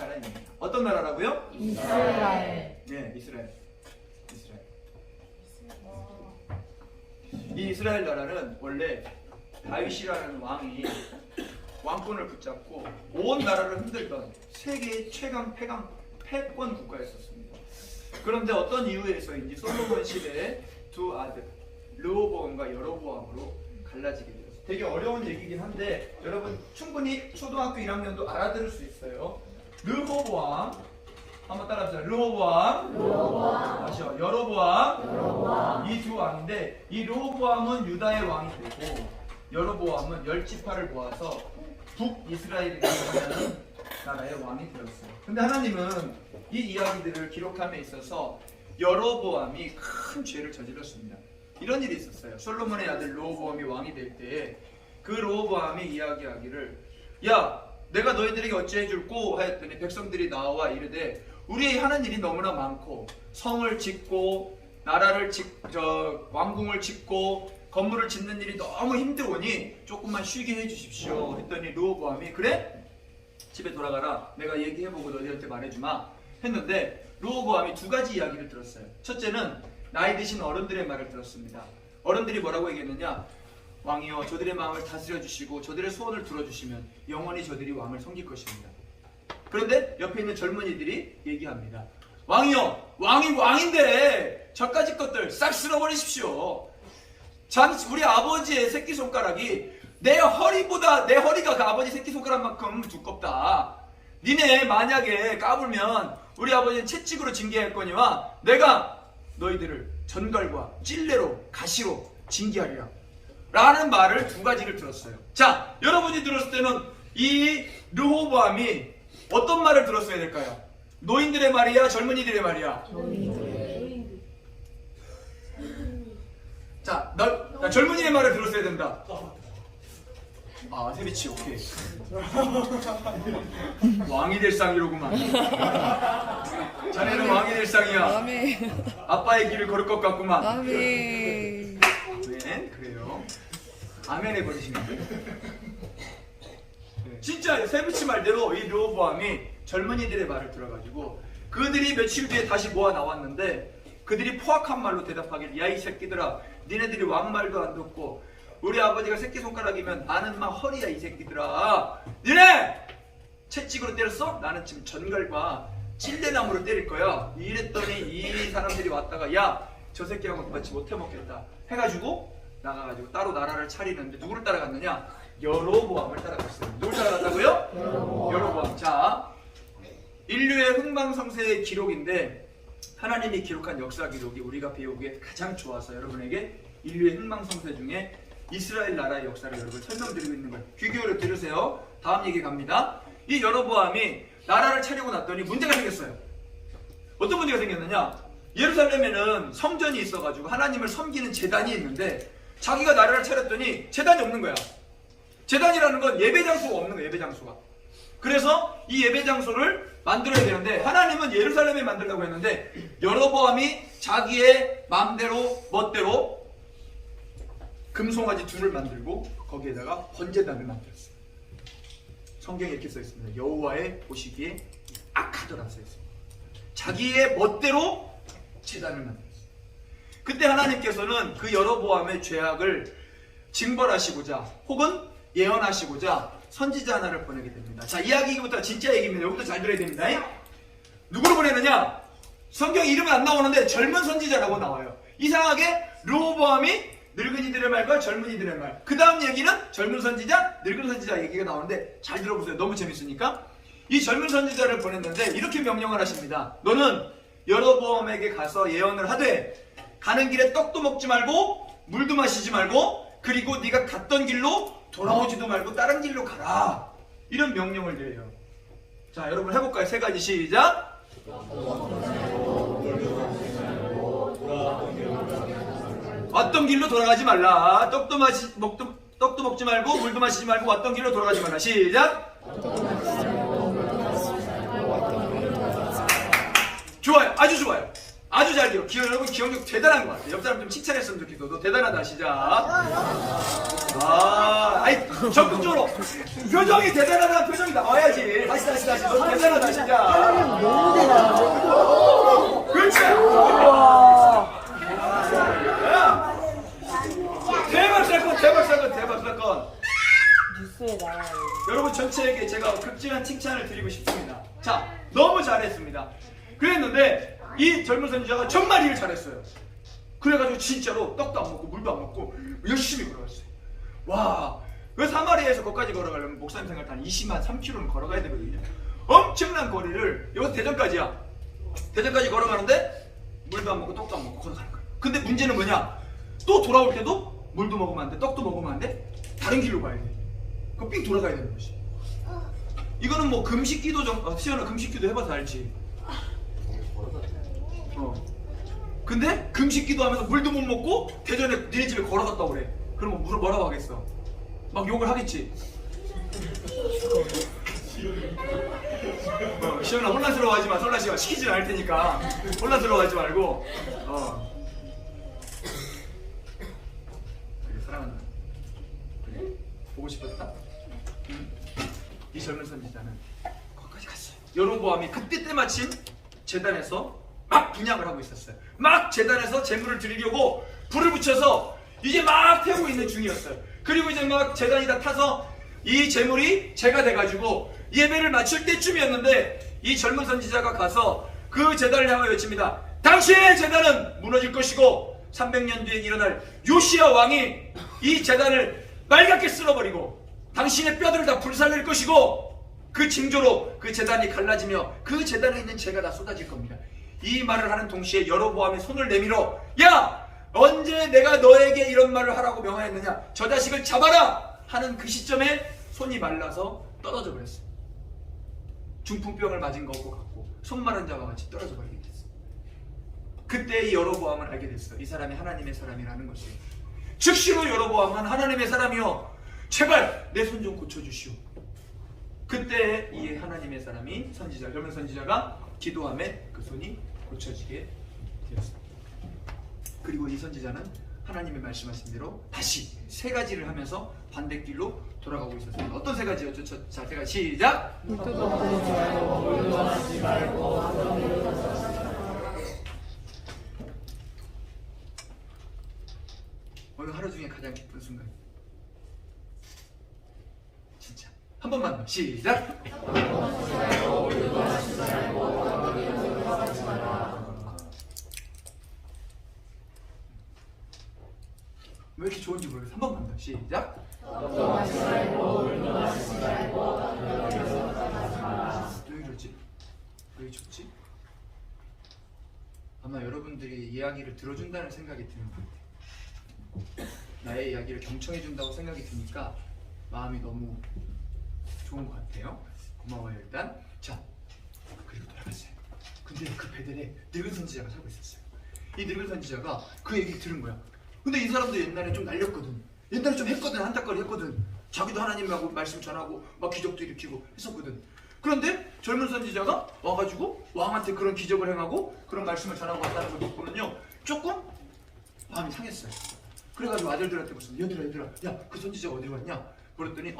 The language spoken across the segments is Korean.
나라입니다. 어떤 나라라고요? 이스라엘. 네, 이스라엘. 이 이스라엘 나라는 원래 다윗이라는 왕이 왕권을 붙잡고 온 나라를 흔들던 세계의 최강 패권 국가였었습니다. 그런데 어떤 이유에 의해서인지 솔로몬 시대에 두 아들 르호보암과 여로보암으로 갈라지게 되었어요. 되게 어려운 얘기긴 한데 여러분 충분히 초등학교 1학년도 알아들을 수 있어요. 르호보암 한번 따라합시다. 르호보암. 다시요. 여로보암. 이 두 왕인데 이 르호보암은 유다의 왕이 되고 여로보암은 10지파를 모아서 북이스라엘이라고 하는 나라의 왕이 되었어요. 근데 하나님은 이 이야기들을 기록함에 있어서 여로보암이 큰 죄를 저질렀습니다. 이런 일이 있었어요. 솔로몬의 아들 르호보암이 왕이 될 때에 그 르호보암이 이야기하기를 야 내가 너희들에게 어찌해 줄꼬 하였더니 백성들이 나와 이르되 우리의 하는 일이 너무나 많고 성을 짓고 나라를 왕궁을 짓고 건물을 짓는 일이 너무 힘들오니 조금만 쉬게 해주십시오 했더니 르호보암이 그래? 집에 돌아가라 내가 얘기해보고 너희한테 말해주마 했는데 르호보암이 두 가지 이야기를 들었어요. 첫째는 나이 드신 어른들의 말을 들었습니다. 어른들이 뭐라고 얘기했느냐 왕이여 저들의 마음을 다스려 주시고 저들의 소원을 들어주시면 영원히 저들이 왕을 섬길 것입니다. 그런데 옆에 있는 젊은이들이 얘기합니다. 왕이여 왕이 왕인데 저까지 것들 싹 쓸어버리십시오. 우리 아버지의 새끼손가락이 내 허리가 그 아버지 새끼손가락만큼 두껍다. 니네 만약에 까불면 우리 아버지는 채찍으로 징계할 거니와 내가 너희들을 전갈과 찔레로 가시로 징계하리라 라는 말을 두 가지를 들었어요. 자 여러분이 들었을 때는 이 르호보암이 어떤 말을 들었어야 될까요? 노인들의 말이야 젊은이들의 말이야? 자, 나 젊은이의 말을 들었어야 된다. 아, 세비치, 오케이. 왕이 될 쌍이로구만. 자네는 왕이 될 쌍이야. 아멘. 아빠의 길을 걸을 것 같구만. 아멘. 아멘, 그래요. 아멘 해버리시는데. 진짜 세비치 말대로 이 르호보암이 젊은이들의 말을 들어가지고 그들이 며칠 뒤에 다시 모아 나왔는데 그들이 포악한 말로 대답하길 야 이 새끼들아 니네들이 왕말도 안 듣고 우리 아버지가 새끼손가락이면 나는 막 허리야 이 새끼들아 니네 채찍으로 때렸어? 나는 지금 전갈과 찔레나무로 때릴 거야 이랬더니 이 사람들이 왔다가 야 저 새끼하고 같이 못해 먹겠다 해가지고 나가가지고 따로 나라를 차리는데 누구를 따라갔느냐? 여로보암을 따라갔어요. 누굴 따라갔다고요? 여로보암. 자 인류의 흥망성쇠의 기록인데 하나님이 기록한 역사 기록이 우리가 배우기에 가장 좋아서 여러분에게 인류의 흥망성쇠 중에 이스라엘 나라의 역사를 여러분 설명드리고 있는 거예요. 귀 기울여 들으세요. 다음 얘기 갑니다. 이 여로보암이 나라를 차리고 났더니 문제가 생겼어요. 어떤 문제가 생겼느냐? 예루살렘에는 성전이 있어가지고 하나님을 섬기는 제단이 있는데 자기가 나라를 차렸더니 제단이 없는 거야. 제단이라는 건 예배 장소가 없는 거야. 예배 장소가. 그래서 이 예배 장소를 만들어야 되는데 하나님은 예루살렘에 만들려고 했는데 여로보암이 자기의 마음대로 멋대로 금송아지 둘을 만들고 거기에다가 번제단을 만들었어요. 성경에 이렇게 써 있습니다. 여호와의 보시기에 악하더라 써 있습니다. 자기의 멋대로 제단을 만들었어요. 그때 하나님께서는 그 여로보암의 죄악을 징벌하시고자 혹은 예언하시고자 선지자 하나를 보내게 됩니다. 자, 이야기부터 진짜 얘기입니다. 여기부터 잘 들어야 됩니다. 누구를 보내느냐? 성경 이름은 안 나오는데 젊은 선지자라고 나와요. 이상하게 르호보암이 늙은이들의 말과 젊은이들의 말. 그 다음 얘기는 젊은 선지자, 늙은 선지자 얘기가 나오는데 잘 들어보세요. 너무 재밌으니까. 이 젊은 선지자를 보냈는데 이렇게 명령을 하십니다. 너는 여로보암에게 가서 예언을 하되 가는 길에 떡도 먹지 말고 물도 마시지 말고 그리고 네가 갔던 길로 돌아오지도 말고 다른 길로 가라. 이런 명령을 드려요. 자, 여러분 해볼까요? 세 가지 시작. 왔던 길로 돌아가지 말라. 떡도 먹지 말고 물도 마시지 말고 왔던 길로 돌아가지 말라. 시작. 좋아요. 아주 좋아요. 아주 잘 기억. 여러분 기억력 대단한 것 같아요. 옆 사람 좀 칭찬했으면 좋겠어. 너 대단하다. 시작. 아이 적극적으로 표정이 대단하다는 표정이 나와야지. 다시. 너 대단하다. 시작. 너무 대단하네. 그렇지. 대박 사건. 뉴스에 나와요. 여러분 전체에게 제가 극진한 칭찬을 드리고 싶습니다. 자, 너무 잘했습니다. 그랬는데 이 젊은 선지자가 정말 일을 잘했어요. 그래가지고 진짜로 떡도 안 먹고 물도 안 먹고 열심히 걸어갔어요. 와, 그 사마리아에서 거기까지 걸어가려면 목사님 생각할 때 한 20만 3km는 걸어가야 되거든요. 엄청난 거리를 여기서 대전까지야. 대전까지 걸어가는데 물도 안 먹고 떡도 안 먹고 걸어가는 거예요. 근데 문제는 뭐냐? 또 돌아올 때도 물도 먹으면 안 돼, 떡도 먹으면 안 돼. 다른 길로 가야 돼. 그럼 삥 돌아가야 되는 거지. 이거는 뭐 금식기도 시연아 금식기도 해봐서 알지. 근데 금식기도 하면서 물도 못 먹고 대전에 니네 집에 걸어갔다고 그래. 그러면 뭐라고 하겠어? 막 욕을 하겠지. 시연아 혼란스러워하지 마. 설라 씨가 시키지 않을 테니까 혼란스러워하지 말고. 그래 사랑한다. 그래 보고 싶었다. 이 젊은 선지자는 거기까지 갔어요. 여로보암이 그때 때마침 제단에서 막 분향을 하고 있었어요. 막 제단에서 제물을 드리려고 불을 붙여서 이제 막 태우고 있는 중이었어요. 그리고 이제 막 제단이 다 타서 이 제물이 제가 돼가지고 예배를 마칠 때쯤이었는데 이 젊은 선지자가 가서 그 제단을 향하여 외칩니다. 당신의 제단은 무너질 것이고 300년 뒤에 일어날 요시야 왕이 이 제단을 맑게 쓸어버리고 당신의 뼈들을 다 불살릴 것이고 그 징조로 그 제단이 갈라지며 그 제단에 있는 재가 다 쏟아질 겁니다. 이 말을 하는 동시에 여로보암의 손을 내밀어 야! 언제 내가 너에게 이런 말을 하라고 명하였느냐? 저 자식을 잡아라! 하는 그 시점에 손이 말라서 떨어져 버렸어요. 중풍병을 맞은 거고 같고 손 마른 자와 같이 떨어져 버리게 됐어요. 그때 이 여로보암은 알게 됐어요. 이 사람이 하나님의 사람이라는 것이에요. 즉시로 여로보암은 하나님의 사람이요 제발 내 손 좀 고쳐주시오. 그때 이 하나님의 사람이 선지자, 젊은 선지자가 기도함에 그 손이 고쳐지게 되었습니다. 그리고 이 선지자는 하나님의 말씀하신 대로 다시 세 가지를 하면서 반대길로 돌아가고 있었습니다. 어떤 세 가지였죠? 자, 제가 시작! 오늘 하루 중에 가장 기쁜 순간. 진짜. 한 번만 더. 시작! 왜 이렇게 좋은지 모르겠어. 한 번만 더. 시작! 왜 이러지? 왜 좋지? 아마 여러분들이 이야기를 들어준다는 생각이 드는 것 같아요. 나의 이야기를 경청해준다고 생각이 드니까 마음이 너무 좋은 것 같아요. 고마워요 일단. 자, 그리고 돌아갔어요. 근데 그 베델에 늙은 선지자가 살고 있었어요. 이 늙은 선지자가 그 얘기를 들은 거야. 근데 이 사람도 옛날에 좀 날렸거든. 옛날에 좀 했거든. 한따거리 했거든. 자기도 하나님하고 말씀 전하고 막 기적도 일으키고 했었거든. 그런데 젊은 선지자가 와가지고 왕한테 그런 기적을 행하고 그런 말씀을 전하고 왔다는 걸 듣고는요 조금 마음이 상했어요. 그래가지고 아들들한테 묻습니다. 얘들아 야 그 선지자가 어디로 갔냐? 그랬더니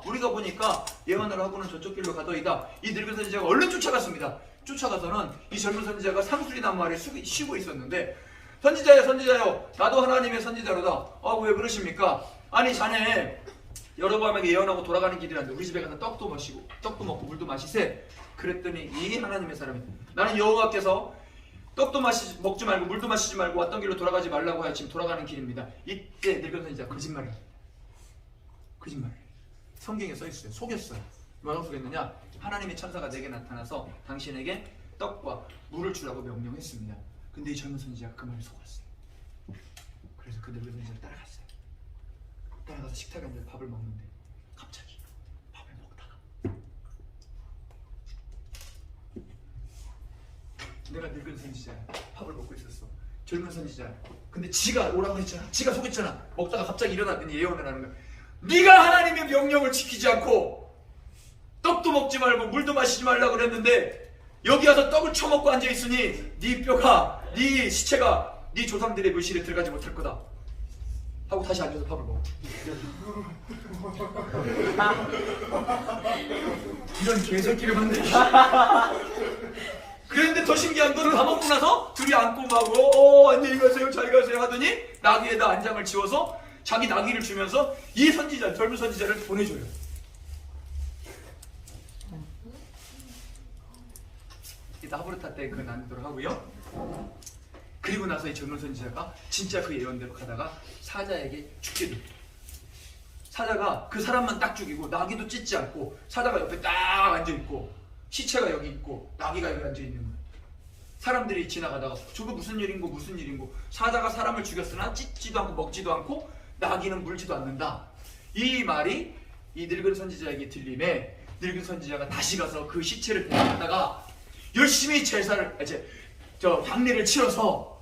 우리가 보니까 예언을 하고는 저쪽 길로 가더이다. 이 늙은 선지자가 얼른 쫓아갔습니다. 쫓아가서는 이 젊은 선지자가 상수리 나무 아래 쉬고 있었는데 선지자요 나도 하나님의 선지자로다. 왜 그러십니까? 아니 자네 여로보암에게 예언하고 돌아가는 길이란데 우리 집에 가서 떡도 먹고 물도 마시세. 그랬더니 이 하나님의 사람이 나는 여호와께서 떡도 먹지 말고 물도 마시지 말고 왔던 길로 돌아가지 말라고 하여 지금 돌아가는 길입니다. 이때 늙은 선지자 거짓말. 성경에 써있어요. 속였어요. 뭐라고 속였느냐? 하나님의 천사가 내게 나타나서 당신에게 떡과 물을 주라고 명령했습니다. 근데 이 젊은 선지자가 그 말을 속았어요. 그래서 그 늙은 선지자를 따라갔어요. 따라가서 식탁에 앉아 밥을 먹는데 갑자기 밥을 먹다가 내가 늙은 선지자야. 밥을 먹고 있었어. 젊은 선지자야. 근데 지가 오라고 했잖아. 지가 속였잖아. 먹다가 갑자기 일어났더니 예언을 하는 거야. 네가 하나님의 명령을 지키지 않고 떡도 먹지 말고 물도 마시지 말라고 그랬는데 여기 와서 떡을 처먹고 앉아있으니 네 뼈가 네 시체가 네 조상들의 묘실에 들어가지 못할 거다 하고 다시 앉아서 밥을 먹어. 이런 개새끼를 만드시. 그런데 더 신기한 건 다 먹고 나서 둘이 안고 막 안녕히 가세요 잘 가세요 하더니 나귀에다 안장을 지워서 자기 나귀를 주면서 이 선지자 젊은 선지자를 보내줘요. 이따 하브르타 때 그 난도를 하고요. 그리고 나서 이 젊은 선지자가 진짜 그 예언대로 가다가 사자에게 죽게 돼요. 사자가 그 사람만 딱 죽이고 나귀도 찢지 않고 사자가 옆에 딱 앉아있고 시체가 여기 있고 나귀가 여기 앉아있는 거예요. 사람들이 지나가다가 저거 무슨 일인고 무슨 일인고 사자가 사람을 죽였으나 찢지도 않고 먹지도 않고 나귀는 물지도 않는다. 이 말이 이 늙은 선지자에게 들림에 늙은 선지자가 다시 가서 그 시체를 데려다가 열심히 제사를 장례를 치러서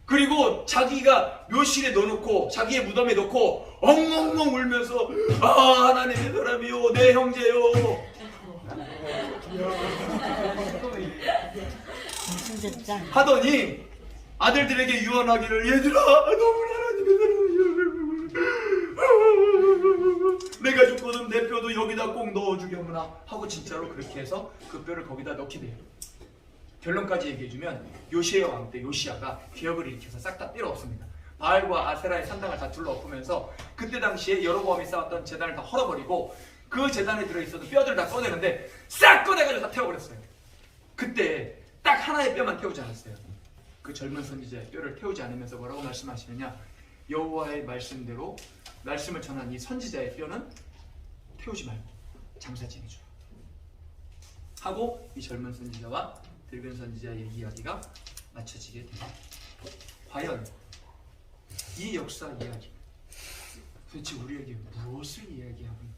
그리고 자기가 묘실에 넣어놓고 자기의 무덤에 넣고 엉엉엉 울면서 아 하나님의 사람이요 내 형제요 하더니 아들들에게 유언하기를 얘들아 너무 하나님의 사람이요 내가 죽거든 내 뼈도 여기다 꼭 넣어주겠구나 하고 진짜로 그렇게 해서 그 뼈를 거기다 넣게 돼요. 결론까지 얘기해주면 요시야 왕 때 요시야가 개혁을 일으켜서 싹 다 때려 엎습니다. 바알과 아세라의 산당을 다 둘러엎으면서 그때 당시에 여로보암이 쌓았던 제단을 다 헐어버리고 그 제단에 들어있었던 뼈들을 다 꺼내는데 싹 꺼내가지고 다 태워버렸어요. 그때 딱 하나의 뼈만 태우지 않았어요. 그 젊은 선지자의 뼈를 태우지 않으면서 뭐라고 말씀하시느냐 여호와의 말씀대로 말씀을 전한 이 선지자의 뼈는 태우지 말고 장사 지내줘라 하고 이 젊은 선지자와 늙은 선지자의 이야기가 맞춰지게 됩니다. 과연 이 역사 이야기 도대체 우리에게 무엇을 이야기하고 있는지